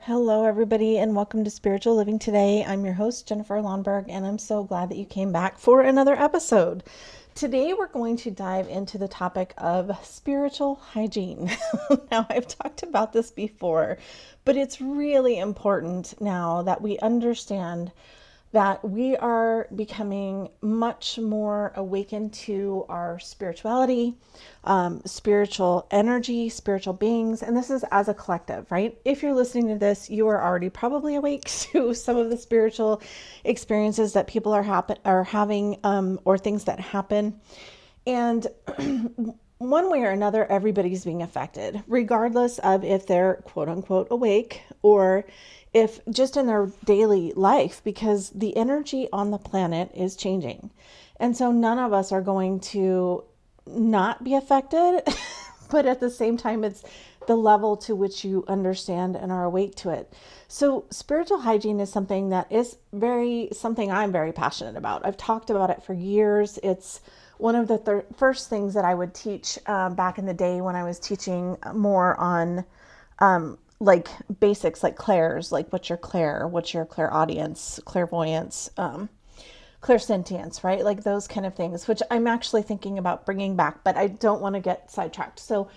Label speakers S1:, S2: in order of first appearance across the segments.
S1: Hello, everybody, and welcome to Spiritual Living Today. I'm your host, Jennifer Lonnberg, and I'm so glad that you came back for another episode. Today, we're going to dive into the topic of spiritual hygiene. Now, I've talked about this before, but it's really important now that we understand that we are becoming much more awakened to our spirituality, spiritual energy, spiritual beings. And this is as a collective, right? If you're listening to this, you are already probably awake to some of the spiritual experiences that people are having, or things that happen. And one way or another, everybody's being affected, regardless of if they're quote unquote awake or if just in their daily life, because the energy on the planet is changing. And so none of us are going to not be affected, but at the same time, it's the level to which you understand and are awake to it. So spiritual hygiene is something that is something I'm very passionate about. I've talked about it for years. It's one of the first things that I would teach back in the day when I was teaching more on like basics, like clairs, like what's your clairaudience, clairvoyance, clairsentience, right? Like those kind of things, which I'm actually thinking about bringing back, but I don't want to get sidetracked. So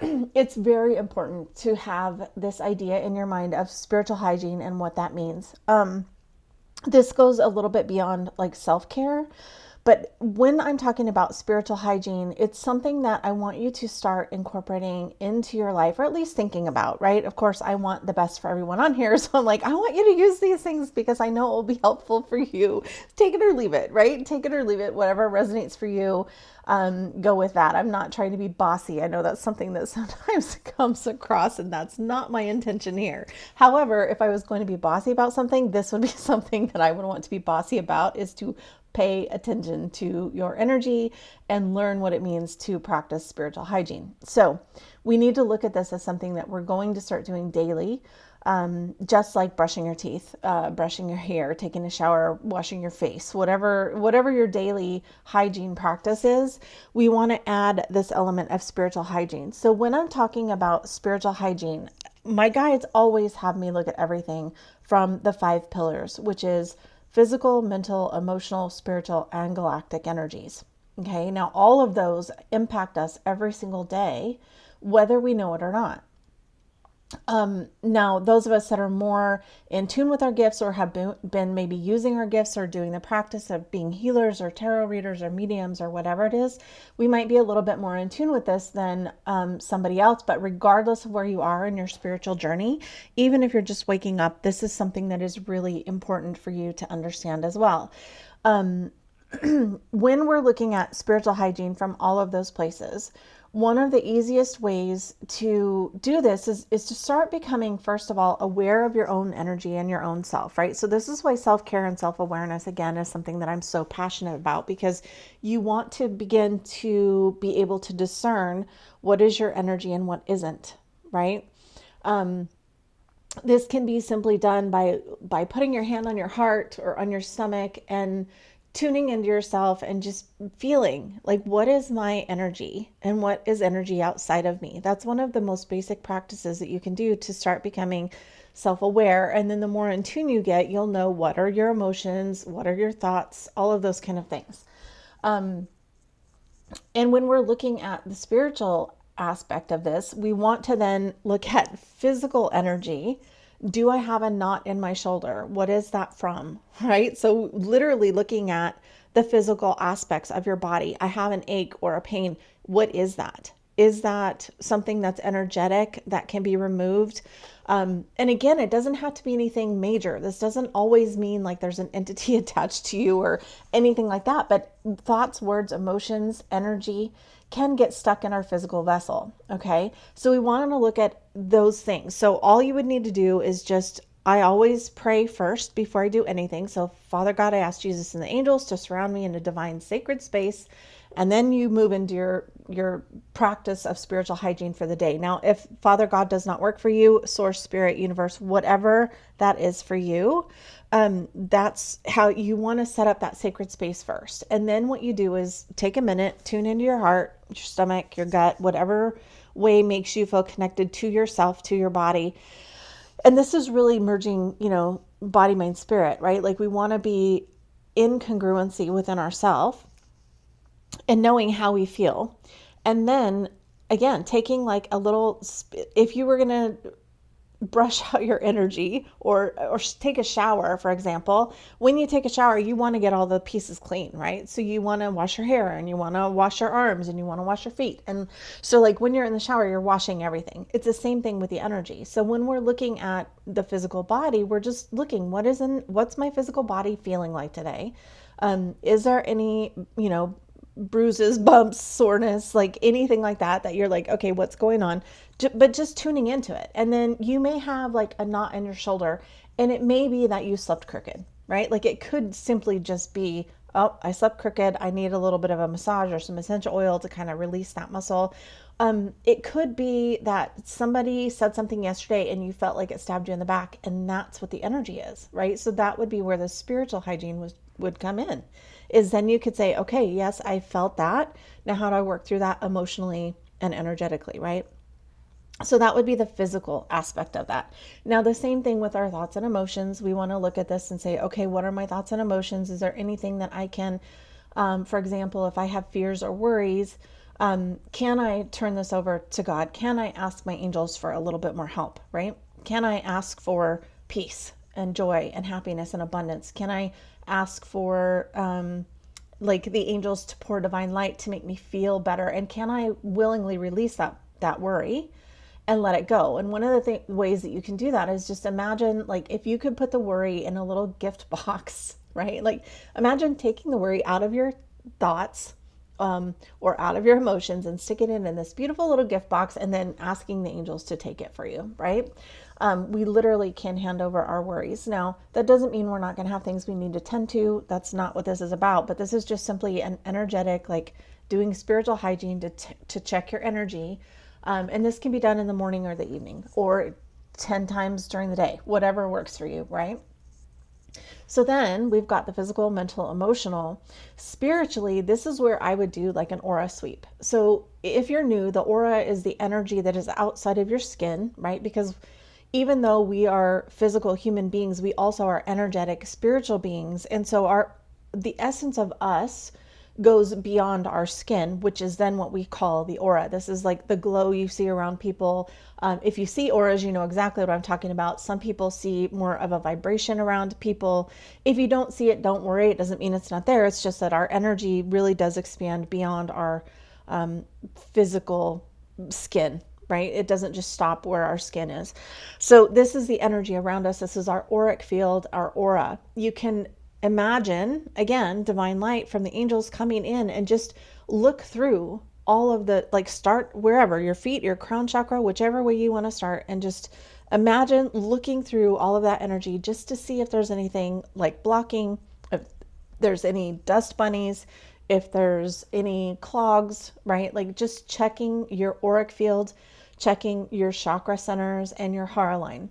S1: it's very important to have this idea in your mind of spiritual hygiene and what that means. This goes a little bit beyond like self-care. But when I'm talking about spiritual hygiene, it's something that I want you to start incorporating into your life, or at least thinking about, right? Of course, I want the best for everyone on here. So I'm like, I want you to use these things because I know it will be helpful for you. Take it or leave it, right? Take it or leave it, whatever resonates for you. Go with that. I'm not trying to be bossy. I know that's something that sometimes comes across, and that's not my intention here. However, if I was going to be bossy about something, this would be something that I would want to be bossy about, is to pay attention to your energy and learn what it means to practice spiritual hygiene. So we need to look at this as something that we're going to start doing daily, just like brushing your teeth, brushing your hair, taking a shower, washing your face, whatever your daily hygiene practice is. We want to add this element of spiritual hygiene. So when I'm talking about spiritual hygiene, my guides always have me look at everything from the 5 pillars, which is physical, mental, emotional, spiritual, and galactic energies. Okay, now all of those impact us every single day, whether we know it or not. Now, those of us that are more in tune with our gifts, or have been maybe using our gifts or doing the practice of being healers or tarot readers or mediums or whatever it is, we might be a little bit more in tune with this than somebody else. But regardless of where you are in your spiritual journey, even if you're just waking up, this is something that is really important for you to understand as well. When we're looking at spiritual hygiene from all of those places, one of the easiest ways to do this is to start becoming, first of all, aware of your own energy and your own self, right? So this is why self-care and self-awareness, again, is something that I'm so passionate about, because you want to begin to be able to discern what is your energy and what isn't, right? This can be simply done by putting your hand on your heart or on your stomach and tuning into yourself and just feeling like, what is my energy and what is energy outside of me? That's one of the most basic practices that you can do to start becoming self-aware. And then the more in tune you get, you'll know what are your emotions, what are your thoughts, all of those kind of things. And when we're looking at the spiritual aspect of this, we want to then look at physical energy. Do I have a knot in my shoulder? What is that from? Right? So literally looking at the physical aspects of your body. I have an ache or a pain. What is that? Is that something that's energetic that can be removed? And again, it doesn't have to be anything major. This doesn't always mean like there's an entity attached to you or anything like that. But thoughts, words, emotions, energy can get stuck in our physical vessel. Okay. So we want to look at those things. So all you would need to do is I always pray first before I do anything. So Father God, I ask Jesus and the angels to surround me in a divine sacred space. And then you move into your practice of spiritual hygiene for the day. Now, if Father God does not work for you, source, spirit, universe, whatever that is for you, that's how you want to set up that sacred space first. And then what you do is take a minute, tune into your heart, your stomach, your gut, whatever way makes you feel connected to yourself, to your body. And this is really merging, body, mind, spirit, right? Like we want to be in congruency within ourselves and knowing how we feel. And then again, taking like a little, if you were going to brush out your energy or take a shower, for example, when you take a shower, you want to get all the pieces clean, right? So you want to wash your hair and you want to wash your arms and you want to wash your feet. And so like when you're in the shower, you're washing everything. It's the same thing with the energy. So when we're looking at the physical body, we're just looking, what's my physical body feeling like today? Is there any, bruises, bumps, soreness, like anything like that you're like, okay, what's going on? But just tuning into it. And then you may have like a knot in your shoulder, and it may be that you slept crooked, right? Like it could simply just be, oh, I slept crooked. I need a little bit of a massage or some essential oil to kind of release that muscle. It could be that somebody said something yesterday and you felt like it stabbed you in the back, and that's what the energy is, right? So that would be where the spiritual hygiene would come in, is then you could say, okay, yes, I felt that. Now, how do I work through that emotionally and energetically, right? So that would be the physical aspect of that. Now, the same thing with our thoughts and emotions. We want to look at this and say, okay, what are my thoughts and emotions? Is there anything that I can, for example, if I have fears or worries, can I turn this over to God? Can I ask my angels for a little bit more help, right? Can I ask for peace and joy and happiness and abundance? Can I ask for like the angels to pour divine light to make me feel better? And can I willingly release that worry and let it go? And one of the ways that you can do that is just imagine, like, if you could put the worry in a little gift box, right? Like imagine taking the worry out of your thoughts or out of your emotions and stick it in this beautiful little gift box, and then asking the angels to take it for you, right? We literally can hand over our worries. Now, that doesn't mean we're not going to have things we need to tend to. That's not what this is about, but this is just simply an energetic, like doing spiritual hygiene to check your energy. And this can be done in the morning or the evening, or 10 times during the day, whatever works for you, right? So then we've got the physical, mental, emotional. Spiritually, this is where I would do like an aura sweep. So if you're new, the aura is the energy that is outside of your skin, right? Because even though we are physical human beings, we also are energetic spiritual beings. And so the essence of us goes beyond our skin, which is then what we call the aura. This is like the glow you see around people. If you see auras, you know exactly what I'm talking about. Some people see more of a vibration around people. If you don't see it, don't worry. It doesn't mean it's not there. It's just that our energy really does expand beyond our physical skin, right? It doesn't just stop where our skin is. So this is the energy around us. This is our auric field, our aura. You can imagine, again, divine light from the angels coming in, and just look through all of the, like, start wherever, your feet, your crown chakra, whichever way you want to start, and just imagine looking through all of that energy just to see if there's anything like blocking, if there's any dust bunnies, if there's any clogs, right? Like just checking your auric field, checking your chakra centers and your hara line.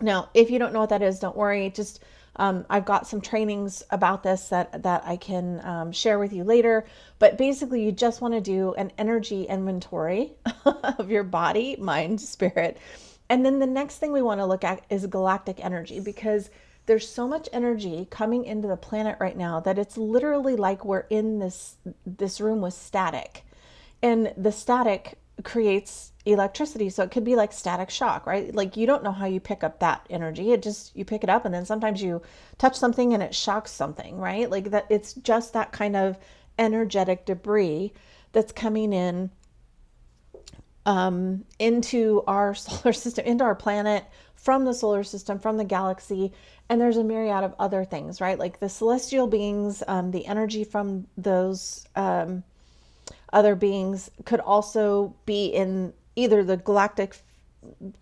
S1: Now, if you don't know what that is, don't worry. Just I've got some trainings about this that I can share with you later. But basically, you just want to do an energy inventory of your body, mind, spirit. And then the next thing we want to look at is galactic energy, because there's so much energy coming into the planet right now that it's literally like we're in this room with static. And the static creates electricity. So it could be like static shock, right? Like you don't know how you pick up that energy. You pick it up, and then sometimes you touch something and it shocks something, right? Like that, it's just that kind of energetic debris that's coming in into our solar system, into our planet, from the solar system, from the galaxy. And there's a myriad of other things, right? Like the celestial beings, the energy from those other beings could also be in either the galactic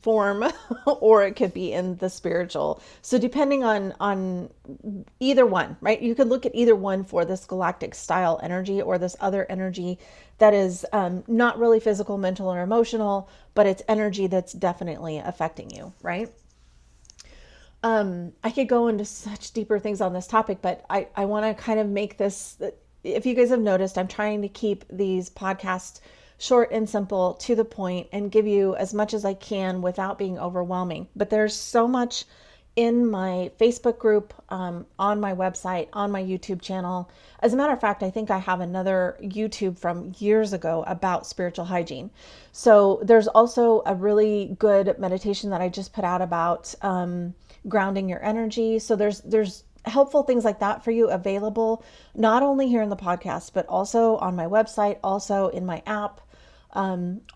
S1: form or it could be in the spiritual. So depending on either one, right? You could look at either one for this galactic style energy, or this other energy that is not really physical, mental, or emotional, but it's energy that's definitely affecting you, right? I could go into such deeper things on this topic, but I want to kind of make this, if you guys have noticed, I'm trying to keep these podcasts short and simple, to the point, and give you as much as I can without being overwhelming. But there's so much in my Facebook group, on my website, on my YouTube channel. As a matter of fact, I think I have another YouTube from years ago about spiritual hygiene. So there's also a really good meditation that I just put out about grounding your energy. So there's helpful things like that for you available, not only here in the podcast, but also on my website, also in my app,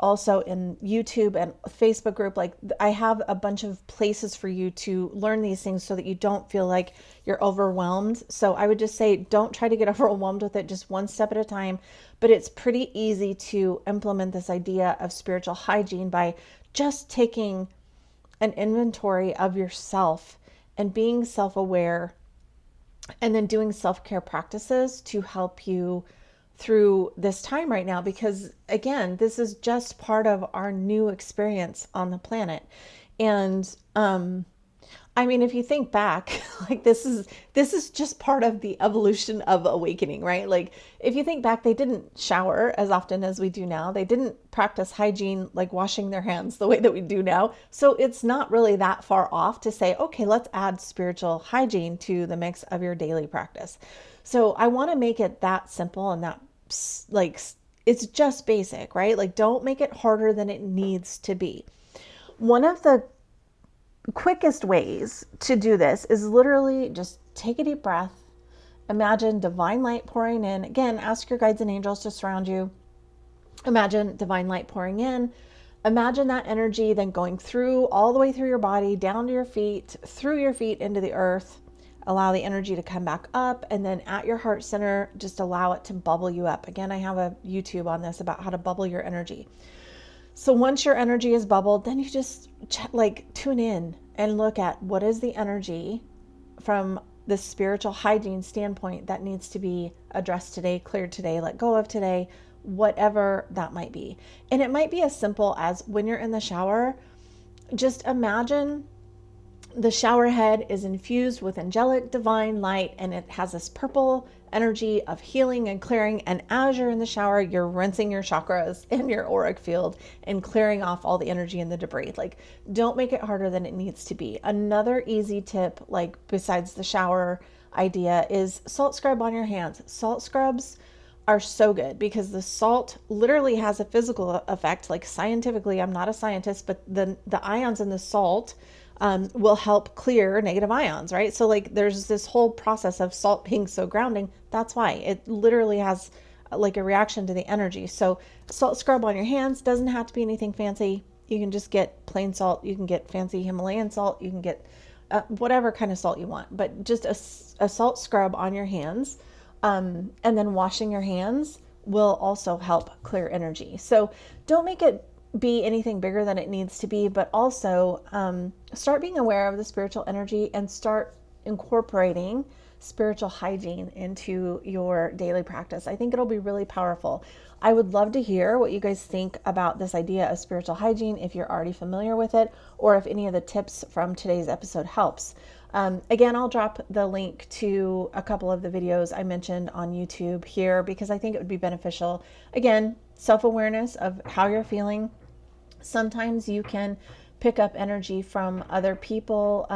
S1: also in YouTube and Facebook group. Like, I have a bunch of places for you to learn these things so that you don't feel like you're overwhelmed. So I would just say, don't try to get overwhelmed with it, just one step at a time. But it's pretty easy to implement this idea of spiritual hygiene by just taking an inventory of yourself and being self-aware, and then doing self-care practices to help you through this time right now. Because again, this is just part of our new experience on the planet. And I mean, if you think back, like this is just part of the evolution of awakening, right? Like, if you think back, they didn't shower as often as we do now. They didn't practice hygiene, like washing their hands, the way that we do now. So it's not really that far off to say, okay, let's add spiritual hygiene to the mix of your daily practice. So I want to make it that simple, and that, like, it's just basic, right? Like, don't make it harder than it needs to be. One of the quickest ways to do this is literally just take a deep breath. Imagine divine light pouring in. Again, ask your guides and angels to surround you. Imagine divine light pouring in. Imagine that energy then going through, all the way through your body, down to your feet, through your feet into the earth. Allow the energy to come back up, and then at your heart center, just allow it to bubble you up. Again, I have a YouTube on this about how to bubble your energy. So once your energy is bubbled, then you just tune in and look at what is the energy from the spiritual hygiene standpoint that needs to be addressed today, cleared today, let go of today, whatever that might be. And it might be as simple as, when you're in the shower, just imagine the shower head is infused with angelic divine light, and it has this purple energy of healing and clearing. And as you're in the shower, you're rinsing your chakras and your auric field and clearing off all the energy and the debris. Like, don't make it harder than it needs to be. Another easy tip, like besides the shower idea, is salt scrub on your hands. Salt scrubs are so good because the salt literally has a physical effect. Like, scientifically, I'm not a scientist, but the ions in the salt will help clear negative ions, right? So like, there's this whole process of salt being so grounding. That's why it literally has like a reaction to the energy. So salt scrub on your hands. Doesn't have to be anything fancy. You can just get plain salt. You can get fancy Himalayan salt. You can get whatever kind of salt you want, but just a salt scrub on your hands. And then washing your hands will also help clear energy. So don't make it be anything bigger than it needs to be, but also start being aware of the spiritual energy and start incorporating spiritual hygiene into your daily practice. I think it'll be really powerful. I would love to hear what you guys think about this idea of spiritual hygiene, if you're already familiar with it, or if any of the tips from today's episode helps. Again, I'll drop the link to a couple of the videos I mentioned on YouTube here, because I think it would be beneficial. Again, self-awareness of how you're feeling. Sometimes you can pick up energy from other people,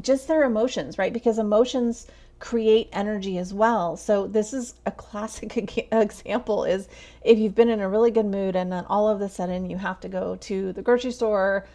S1: just their emotions, right? Because emotions create energy as well. So this is a classic example, is if you've been in a really good mood and then all of a sudden you have to go to the grocery store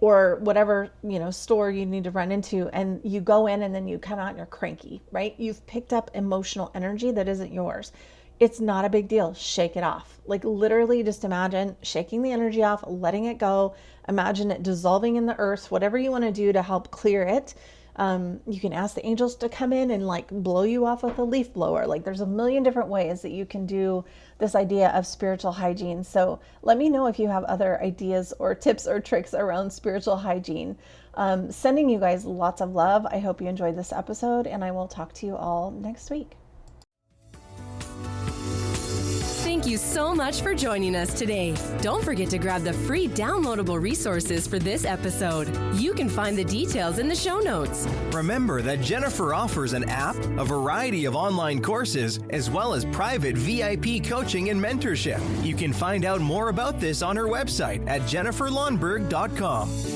S1: or whatever, store you need to run into, and you go in and then you come out and you're cranky, right? You've picked up emotional energy that isn't yours. It's not a big deal. Shake it off. Like, literally just imagine shaking the energy off, letting it go. Imagine it dissolving in the earth, whatever you want to do to help clear it. You can ask the angels to come in and like blow you off with a leaf blower. Like, there's a million different ways that you can do this idea of spiritual hygiene. So let me know if you have other ideas or tips or tricks around spiritual hygiene. Sending you guys lots of love. I hope you enjoyed this episode, and I will talk to you all next week.
S2: Thank Thank you so much for joining us today. Don't forget to grab the free downloadable resources for this episode. You can find the details in the show notes.
S3: Remember that Jennifer offers an app, a variety of online courses, as well as private VIP coaching and mentorship. You can find out more about this on her website at jenniferlonnberg.com.